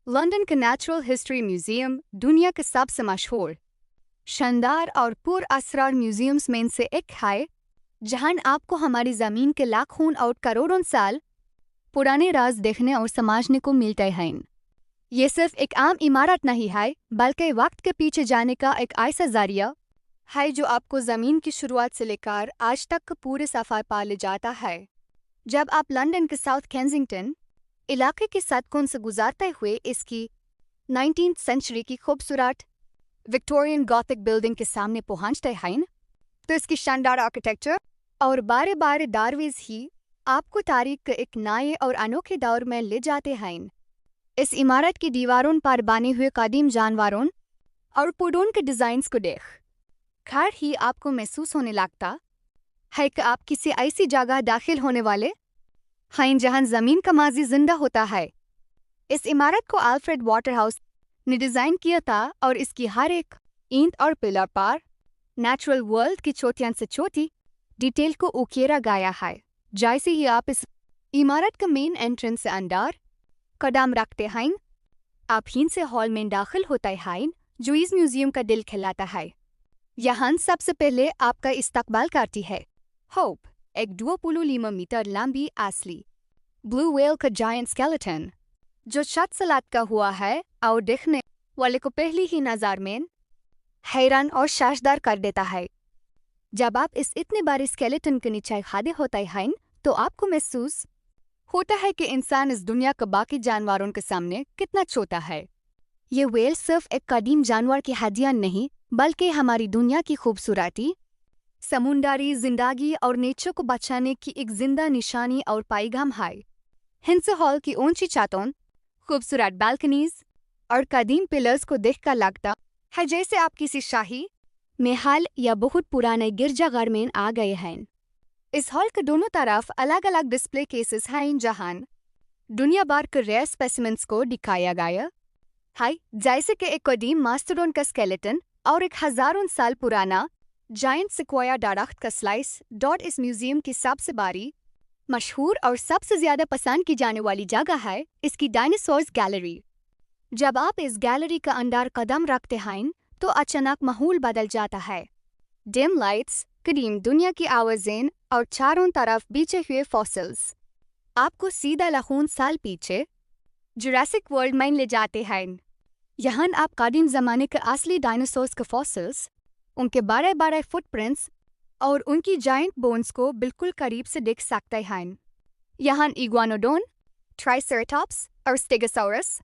London का natural history museum दुनिया का सबसे मशहूर, शानदार और पुरअसरार म्यूजियम्स में से एक है, जहां आपको हमारी ज़मीन के लाखों और करोड़ों साल पुराने राज देखने और समझने को मिलते हैं। ये सिर्फ एक आम इमारत नहीं है, बल्कि वक्त के पीछे जाने का एक ऐसा जरिया है जो आपको ज़मीन की शुरुआत से लेकर आज तक का पूरे सफ़र पर ले जाता है। जब आप लंदन के साउथ केंसिंगटन इलाके के सड़कों से गुजारते हुए इसकी 19th सेंचुरी की खूबसूरत विक्टोरियन गॉथिक बिल्डिंग के सामने पहुंचते हैं, तो इसकी शानदार आर्किटेक्चर और बारे बारे दरवाजे ही आपको तारीख के एक नए और अनोखे दौर में ले जाते हैं। इस इमारत की दीवारों पर बने हुए कदीम जानवरों और पौधों के डिज़ाइंस को देख कर ही आपको महसूस होने लगता है कि आप किसी ऐसी जगह दाखिल होने वाले हैं जहां ज़मीन का माजी जिंदा होता है। इस इमारत को अल्फ्रेड वाटरहाउस ने डिज़ाइन किया था और इसकी हर एक ईंट और पिलर पर नेचुरल वर्ल्ड की छोटियां से छोटी डिटेल को उकेरा गया है। जैसे ही आप इस इमारत का मेन एंट्रेंस से अंदर कदम रखते हैं, आप हिंद से हॉल में दाखिल होते हैं, जो इस म्यूजियम का दिल खिलाता है। यहाँ सबसे पहले आपका इस्तकबाल करती है होप, एक 2.5 मीटर लंबी असली ब्लू व्हेल का जायंट स्केलेटन, जो छत से लटका हुआ है और देखने वाले को पहली ही नज़र में हैरान और शानदार कर देता है। जब आप इस इतने बड़े स्केलेटन के नीचे खड़े होते हैं, तो आपको महसूस होता है कि इंसान इस दुनिया के बाकी जानवरों के सामने कितना छोटा है। ये व्हेल सिर्फ एक कदीम जानवर की हड्डियां नहीं, बल्कि हमारी दुनिया की खूबसूरती, समुद्री जिंदगी और नेचर को बचाने की एक जिंदा निशानी और पैगाम है। हिंस हॉल की ऊंची छतों, खूबसूरत बालकनीज और कदीम पिलर्स को देखकर लगता है जैसे आप किसी शाही महल या बहुत पुराने गिरजाघर में आ गए हैं। इस हॉल के दोनों तरफ अलग अलग डिस्प्ले केसेस हैं, जहां दुनिया भर के रेयर स्पेसिमेंट्स को दिखाया गया है, जैसे कि एक कदीम मास्टरडोन का स्केलेटन और एक हजारों साल पुराना जायंट सिक्वाया दरख्त का स्लाइस। इस म्यूजियम की सबसे बड़ी, मशहूर और सबसे ज्यादा पसंद की जाने वाली जगह है इसकी डायनासोर्स गैलरी। जब आप इस गैलरी का अंदर कदम रखते हैं, तो अचानक माहौल बदल जाता है। डिम लाइट्स, कदीम दुनिया की आवाज़ें और चारों तरफ बिछे हुए फॉसिल्स आपको सीधा लाखों साल पीछे जुरासिक वर्ल्ड में ले जाते हैं। यहाँ आप कदीम ज़माने के असली डायनासोर्स के फॉसिल्स, उनके बड़े बड़े फुटप्रिंट्स और उनकी जायंट बोन्स को बिल्कुल करीब से देख सकते हैं। यहाँ इग्वानोडोन, ट्राइसेराटॉप्स और स्टेगोसॉरस